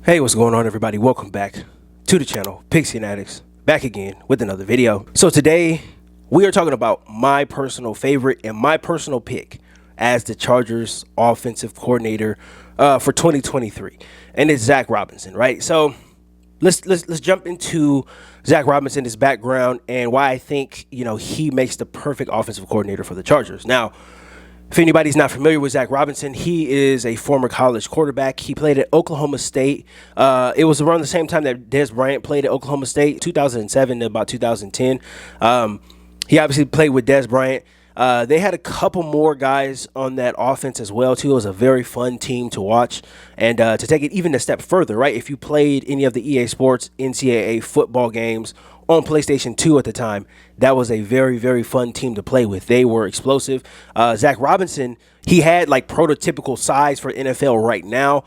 Hey, what's going on, everybody? Welcome back to the channel, Pigskin Addicts, back again with another video. So today we are talking about my personal favorite and my personal pick as the Chargers offensive coordinator for 2023, and it's Zach Robinson, right? So let's jump into Zach Robinson, his background, and why I think he makes the perfect offensive coordinator for the Chargers. Now, if anybody's not familiar with Zach Robinson, he is a former college quarterback. He played at Oklahoma State. It was around the same time that Dez Bryant played at Oklahoma State, 2007 to about 2010. He obviously played with Dez Bryant. They had a couple more guys on that offense as well, too. It was a very fun team to watch. And to take it even a step further, right, if you played any of the EA Sports NCAA football games on PlayStation 2 at the time, that was a very, very fun team to play with. They were explosive. Zach Robinson, he had like prototypical size for NFL right now.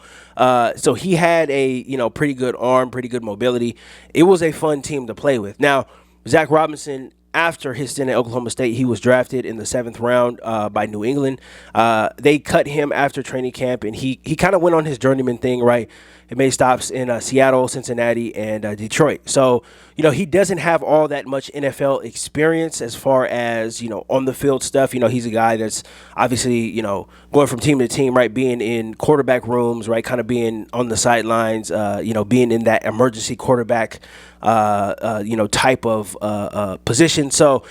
So he had a, pretty good arm, pretty good mobility. It was a fun team to play with. Now, Zach Robinson, after his stint at Oklahoma State, he was drafted in the 7th round by New England. They cut him after training camp, and he kind of went on his journeyman thing, right? He made stops in Seattle, Cincinnati, and Detroit. So, he doesn't have all that much NFL experience as far as, on the field stuff. He's a guy that's obviously, going from team to team, right? Being in quarterback rooms, right? Kind of being on the sidelines, being in that emergency quarterback, type of position. So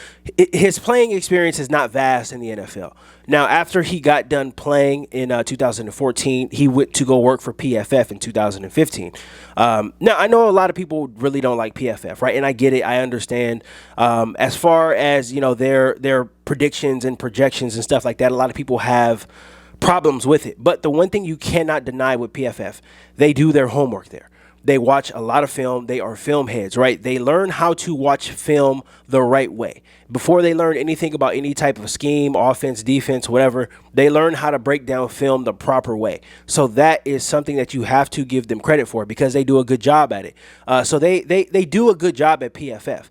his playing experience is not vast in the NFL. Now, after he got done playing in 2014, he went to go work for PFF in 2015. Now, I know a lot of people really don't like PFF, right? And I get it. I understand. As far as, their predictions and projections and stuff like that, a lot of people have problems with it. But the one thing you cannot deny with PFF, they do their homework there. They watch a lot of film. They are film heads, right? They learn how to watch film the right way. Before they learn anything about any type of scheme, offense, defense, whatever, they learn how to break down film the proper way. So that is something that you have to give them credit for because they do a good job at it. So they do a good job at PFF.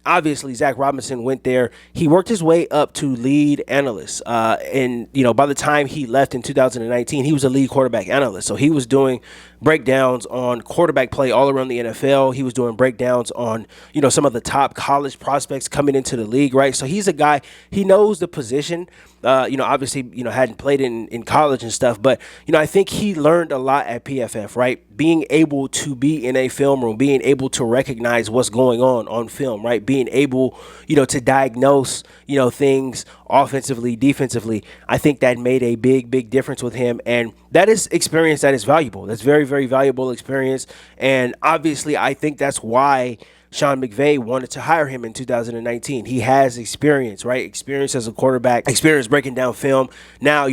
Obviously, Zach Robinson went there. He worked his way up to lead analyst. And, by the time he left in 2019, he was a lead quarterback analyst. So he was doing breakdowns on quarterback play all around the NFL. He was doing breakdowns on, some of the top college prospects coming into the league, right? So he's a guy, he knows the position. Obviously, hadn't played in college and stuff. But, I think he learned a lot at PFF, right? Being able to be in a film room, being able to recognize what's going on film, right? Being able, to diagnose, things offensively, defensively. I think that made a big, big difference with him. And that is experience that is valuable. That's very, very valuable experience. And obviously, I think that's why Sean McVay wanted to hire him in 2019. He has experience, right? Experience as a quarterback, experience breaking down film. Now,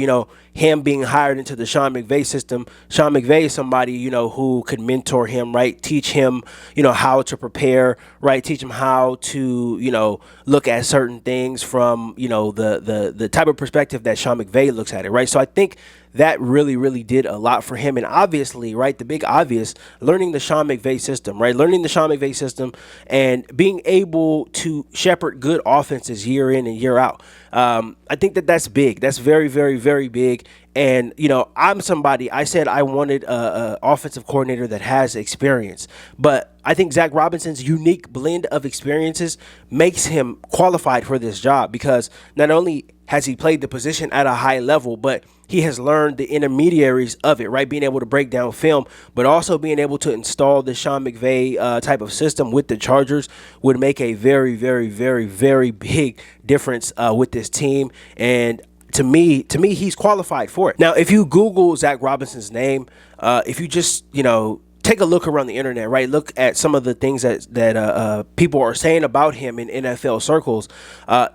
him being hired into the Sean McVay system. Sean McVay is somebody, who could mentor him, right? Teach him, how to prepare, right? Teach him how to, look at certain things from, the type of perspective that Sean McVay looks at it, right? So I think that really, really did a lot for him. And obviously, right, the big obvious, learning the Sean McVay system, right? Learning the Sean McVay system and being able to shepherd good offenses year in and year out. I think that's big. That's very, very, very big. And, I'm somebody, I said I wanted a offensive coordinator that has experience. But I think Zach Robinson's unique blend of experiences makes him qualified for this job because not only has he played the position at a high level, but he has learned the intermediaries of it, right? Being able to break down film, but also being able to install the Sean McVay type of system with the Chargers would make a very, very, very, very big difference with this team. And to me, he's qualified for it. Now, if you Google Zach Robinson's name, if you just, take a look around the internet, right? Look at some of the things that people are saying about him in NFL circles.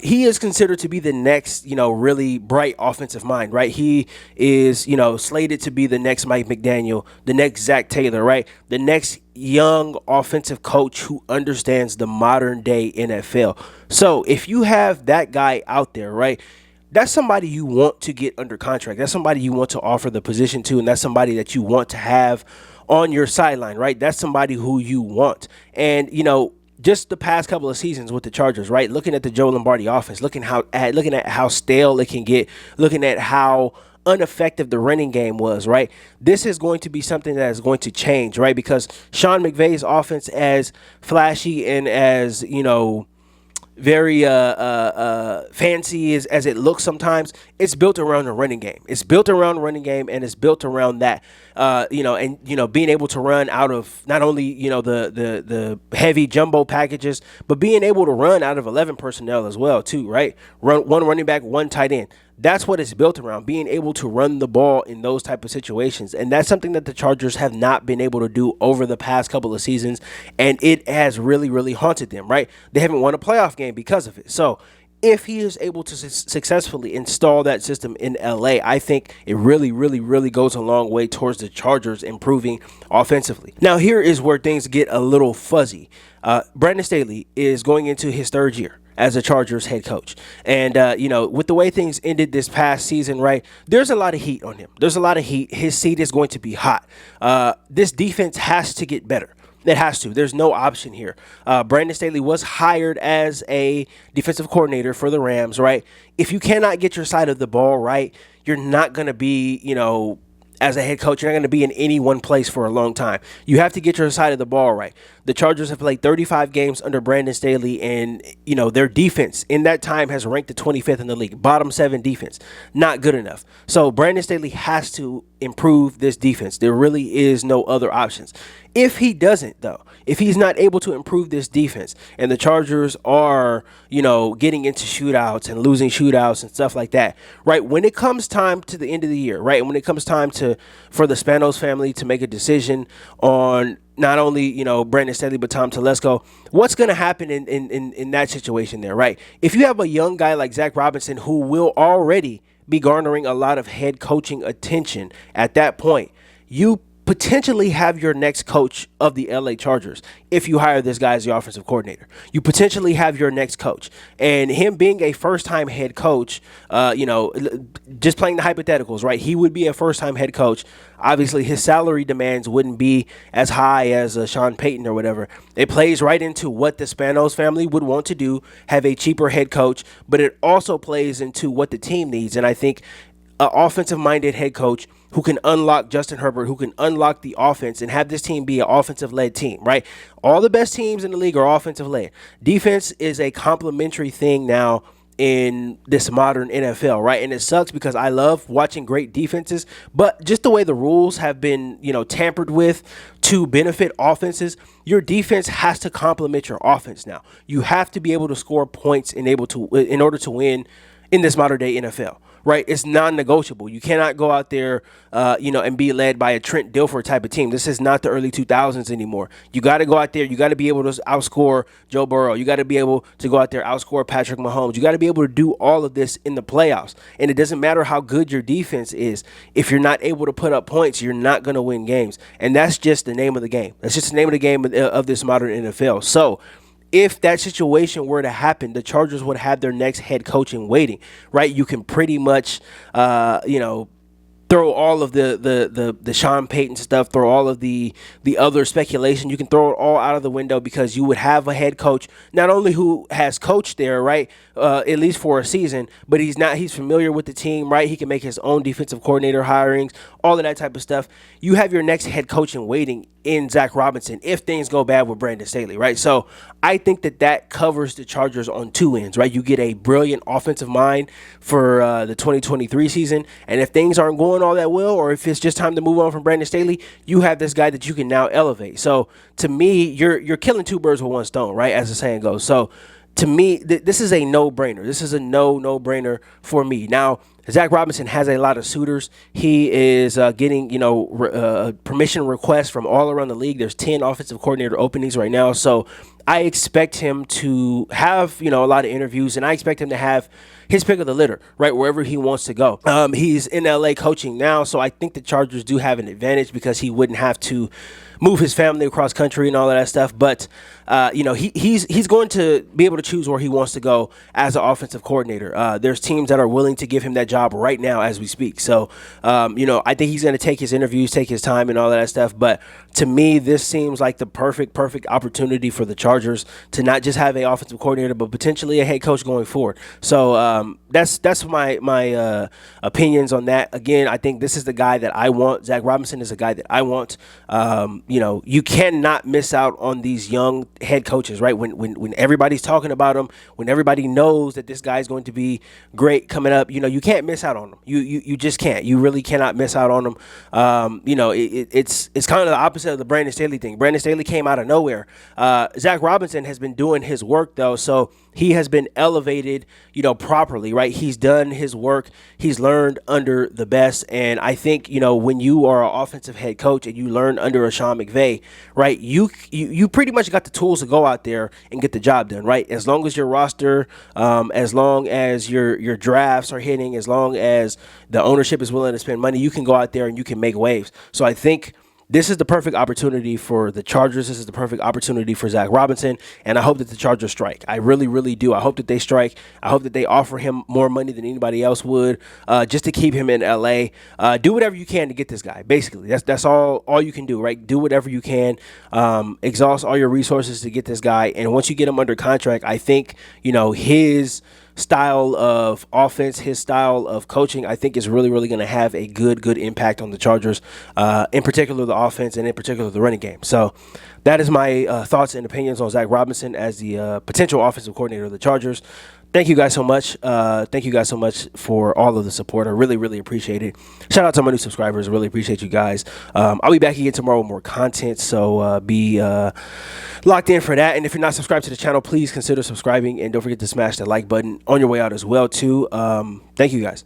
He is considered to be the next, really bright offensive mind, right? He is, slated to be the next Mike McDaniel, the next Zach Taylor, right? The next young offensive coach who understands the modern day NFL. So if you have that guy out there, right? That's somebody you want to get under contract. That's somebody you want to offer the position to, and that's somebody that you want to have on your sideline, right? That's somebody who you want. And, just the past couple of seasons with the Chargers, right? Looking at the Joe Lombardi offense, looking at how stale it can get, looking at how ineffective the running game was, right? This is going to be something that is going to change, right? Because Sean McVay's offense, as flashy and as, very fancy as it looks sometimes, it's built around the running game. It's built around the running game, and it's built around that, being able to run out of not only, the heavy jumbo packages, but being able to run out of 11 personnel as well, too, right? Run one running back, one tight end. That's what it's built around, being able to run the ball in those type of situations. And that's something that the Chargers have not been able to do over the past couple of seasons, and it has really, really haunted them, right? They haven't won a playoff game because of it. So if he is able to successfully install that system in LA, I think it really, really, really goes a long way towards the Chargers improving offensively. Now, here is where things get a little fuzzy. Brandon Staley is going into his third year as a Chargers head coach. And, with the way things ended this past season, right, there's a lot of heat on him. There's a lot of heat. His seat is going to be hot. This defense has to get better. It has to. There's no option here. Brandon Staley was hired as a defensive coordinator for the Rams, right? If you cannot get your side of the ball right, you're not going to be, as a head coach, you're not going to be in any one place for a long time. You have to get your side of the ball right. The Chargers have played 35 games under Brandon Staley, and, their defense in that time has ranked the 25th in the league. Bottom 7 defense. Not good enough. So Brandon Staley has to improve this defense. There really is no other options. If he doesn't, though, if he's not able to improve this defense, and the Chargers are, getting into shootouts and losing shootouts and stuff like that, right? When it comes time to the end of the year, right? And when it comes time for the Spanos family to make a decision on not only, Brandon Staley, but Tom Telesco, what's going to happen in that situation there, right? If you have a young guy like Zach Robinson, who will already be garnering a lot of head coaching attention at that point, you potentially have your next coach of the LA Chargers if you hire this guy as the offensive coordinator. You potentially have your next coach. And him being a first-time head coach, just playing the hypotheticals, right? He would be a first-time head coach. Obviously, his salary demands wouldn't be as high as Sean Payton or whatever. It plays right into what the Spanos family would want to do, have a cheaper head coach, but it also plays into what the team needs. And I think an offensive-minded head coach who can unlock Justin Herbert, who can unlock the offense and have this team be an offensive-led team, right? All the best teams in the league are offensive-led. Defense is a complementary thing now in this modern NFL, right? And it sucks because I love watching great defenses, but just the way the rules have been, tampered with to benefit offenses, your defense has to complement your offense now. You have to be able to score points in order to win in this modern day NFL. Right, it's non-negotiable. You cannot go out there, and be led by a Trent Dilfer type of team. This is not the early 2000s anymore. You got to go out there. You got to be able to outscore Joe Burrow. You got to be able to go out there, outscore Patrick Mahomes. You got to be able to do all of this in the playoffs. And it doesn't matter how good your defense is. If you're not able to put up points, you're not going to win games. And that's just the name of the game. That's just the name of the game of this modern NFL. So if that situation were to happen, the Chargers would have their next head coach in waiting, right? You can pretty much, throw all of the Sean Payton stuff, throw all of the other speculation. You can throw it all out of the window because you would have a head coach not only who has coached there, right, at least for a season, but he's familiar with the team, right? He can make his own defensive coordinator hirings, all of that type of stuff. You have your next head coach in waiting in Zach Robinson if things go bad with Brandon Staley, right? So I think that covers the Chargers on two ends, right? You get a brilliant offensive mind for the 2023 season, and if things aren't going all that well, or if it's just time to move on from Brandon Staley, you have this guy that you can now elevate. So to me, you're killing two birds with one stone, right? As the saying goes. So to me, this is a no-brainer. This is a no-brainer for me. Now, Zach Robinson has a lot of suitors. He is getting, permission requests from all around the league. There's 10 offensive coordinator openings right now. So I expect him to have, a lot of interviews, and I expect him to have his pick of the litter, right, wherever he wants to go. He's in LA coaching now, so I think the Chargers do have an advantage because he wouldn't have to move his family across country and all of that stuff. But, he's going to be able to choose where he wants to go as an offensive coordinator. There's teams that are willing to give him that job right now as we speak. So, I think he's going to take his interviews, take his time and all of that stuff. But to me, this seems like the perfect opportunity for the Chargers Chargers to not just have a offensive coordinator, but potentially a head coach going forward. So that's my opinions on that. Again, I think this is the guy that I want. Zach Robinson is a guy that I want. You cannot miss out on these young head coaches, right? When everybody's talking about them, when everybody knows that this guy is going to be great coming up, you can't miss out on them. You just can't. You really cannot miss out on them. It's kind of the opposite of the Brandon Staley thing. Brandon Staley came out of nowhere. Zach Robinson has been doing his work though, so he has been elevated, properly, right? He's done his work. He's learned under the best. And I think, when you are an offensive head coach and you learn under a Sean McVay, right, you pretty much got the tools to go out there and get the job done, right? As long as your roster, as long as your drafts are hitting, as long as the ownership is willing to spend money, you can go out there and you can make waves. So I think this is the perfect opportunity for the Chargers. This is the perfect opportunity for Zach Robinson, and I hope that the Chargers strike. I really, really do. I hope that they strike. I hope that they offer him more money than anybody else would, just to keep him in LA. Do whatever you can to get this guy. Basically, that's all you can do, right? Do whatever you can. Exhaust all your resources to get this guy, and once you get him under contract, I think his style of offense, his style of coaching, I think is really, really going to have a good impact on the Chargers, in particular the offense and in particular the running game. So that is my thoughts and opinions on Zach Robinson as the potential offensive coordinator of the Chargers. Thank you guys so much. Thank you guys so much for all of the support. I really, really appreciate it. Shout out to my new subscribers. I really appreciate you guys. I'll be back again tomorrow with more content, so be locked in for that. And if you're not subscribed to the channel, please consider subscribing, and don't forget to smash that like button on your way out as well too. Thank you guys.